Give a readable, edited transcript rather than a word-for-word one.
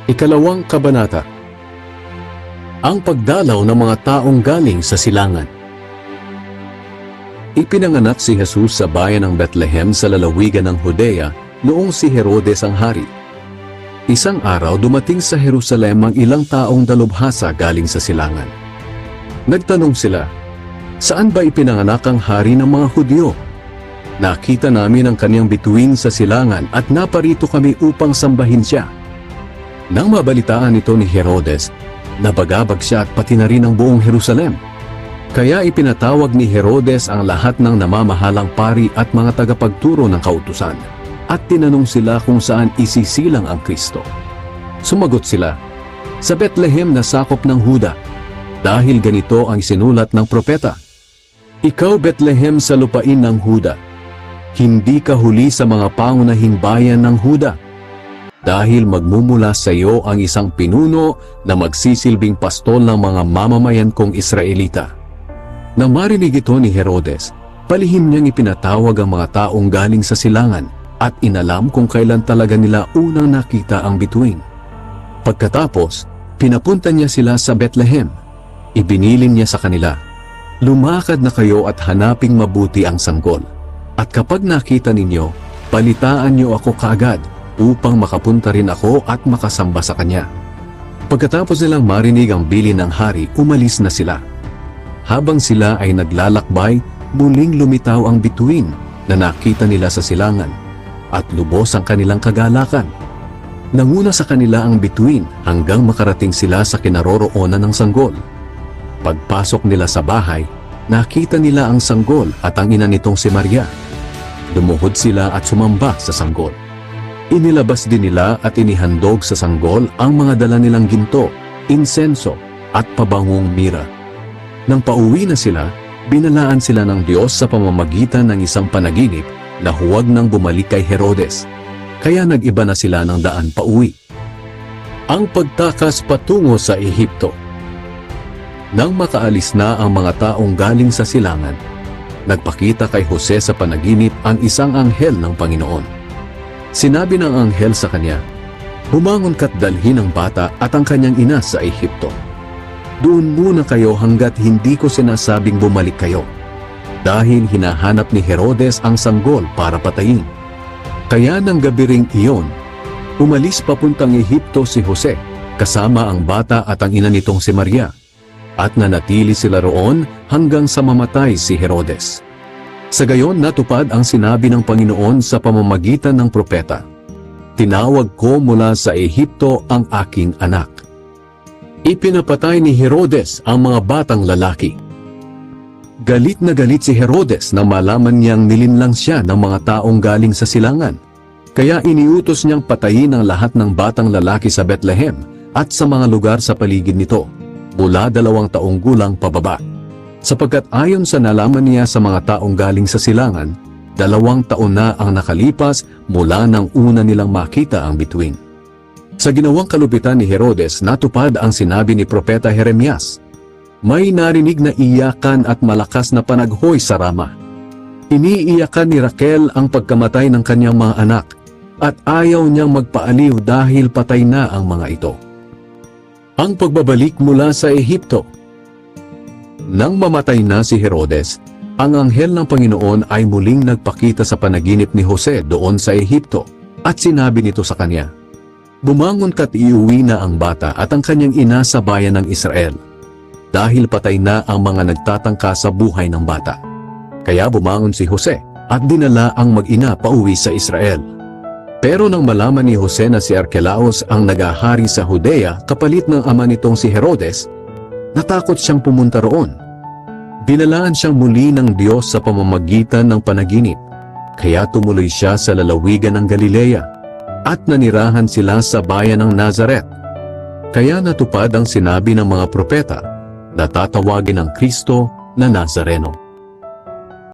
Ikalawang kabanata. Ang pagdalaw ng mga taong galing sa silangan. Ipinanganak si Jesus sa bayan ng Bethlehem sa lalawigan ng Judea noong si Herodes ang hari. Isang araw dumating sa Jerusalem ang ilang taong dalubhasa galing sa silangan. Nagtanong sila, "Saan ba ipinanganak ang hari ng mga Hudyo? Nakita namin ang kaniyang bituin sa silangan at naparito kami upang sambahin siya." Nang mabalitaan ito ni Herodes, nabagabag siya at pati na rin ang buong Jerusalem. Kaya ipinatawag ni Herodes ang lahat ng namamahalang pari at mga tagapagturo ng kautusan, at tinanong sila kung saan isisilang ang Kristo. Sumagot sila, "Sa Bethlehem na sakop ng Huda, dahil ganito ang sinulat ng propeta, Ikaw Bethlehem sa lupain ng Huda, hindi ka huli sa mga pangunahing bayan ng Huda, dahil magmumula sa iyo ang isang pinuno na magsisilbing pastol ng mga mamamayan kong Israelita." Nang marinig ito ni Herodes, palihim niyang ipinatawag ang mga taong galing sa silangan at inalam kung kailan talaga nila unang nakita ang bituin. Pagkatapos, pinapunta niya sila sa Bethlehem. Ibinilin niya sa kanila, "Lumakad na kayo at hanaping mabuti ang sanggol. At kapag nakita ninyo, balitaan niyo ako kaagad upang makapunta rin ako at makasamba sa kanya." Pagkatapos nilang marinig ang bilin ng hari, umalis na sila. Habang sila ay naglalakbay, muling lumitaw ang bituin na nakita nila sa silangan, at lubos ang kanilang kagalakan. Nanguna sa kanila ang bituin hanggang makarating sila sa kinaroroonan ng sanggol. Pagpasok nila sa bahay, nakita nila ang sanggol at ang ina nitong si Maria. Lumuhod sila at sumamba sa sanggol. Inilabas din nila at inihandog sa sanggol ang mga dala nilang ginto, insenso at pabangong mira. Nang pauwi na sila, binalaan sila ng Diyos sa pamamagitan ng isang panaginip na huwag nang bumalik kay Herodes. Kaya nag-iba na sila ng daan pauwi. Ang pagtakas patungo sa Ehipto. Nang makaalis na ang mga taong galing sa silangan, nagpakita kay Jose sa panaginip ang isang anghel ng Panginoon. Sinabi ng anghel sa kanya, "Bumangon ka't dalhin ang bata at ang kanyang ina sa Ehipto. Doon muna kayo hanggat hindi ko sinasabing bumalik kayo, dahil hinahanap ni Herodes ang sanggol para patayin." Kaya ng gabi ring iyon, umalis papuntang Ehipto si Jose, kasama ang bata at ang ina nitong si Maria, at nanatili sila roon hanggang sa mamatay si Herodes. Sa gayon natupad ang sinabi ng Panginoon sa pamamagitan ng propeta, "Tinawag ko mula sa Ehipto ang aking anak." Ipinapatay ni Herodes ang mga batang lalaki. Galit na galit si Herodes nang malaman niyang nilinlang siya ng mga taong galing sa silangan. Kaya iniutos niyang patayin ang lahat ng batang lalaki sa Bethlehem at sa mga lugar sa paligid nito, mula 2 taong gulang pababa. Sapagkat ayon sa nalaman niya sa mga taong galing sa silangan, 2 taon na ang nakalipas mula nang una nilang makita ang bituin. Sa ginawang kalupitan ni Herodes, natupad ang sinabi ni Propeta Jeremias. May narinig na iyakan at malakas na panaghoy sa Rama. Iniiyakan ni Raquel ang pagkamatay ng kanyang mga anak, at ayaw niyang magpaaliw dahil patay na ang mga ito. Ang pagbabalik mula sa Ehipto. Nang mamatay na si Herodes, ang anghel ng Panginoon ay muling nagpakita sa panaginip ni Jose doon sa Ehipto, at sinabi nito sa kanya, "Bumangon ka't iuwi na ang bata at ang kanyang ina sa bayan ng Israel, dahil patay na ang mga nagtatangka sa buhay ng bata." Kaya bumangon si Jose at dinala ang mag-ina pauwi sa Israel. Pero nang malaman ni Jose na si Archelaus ang nagahari sa Judea kapalit ng ama nitong si Herodes, natakot siyang pumunta roon. Binalaan siyang muli ng Diyos sa pamamagitan ng panaginip, kaya tumuloy siya sa lalawigan ng Galilea, at nanirahan sila sa bayan ng Nazaret. Kaya natupad ang sinabi ng mga propeta na tatawagin ang Kristo na Nazareno.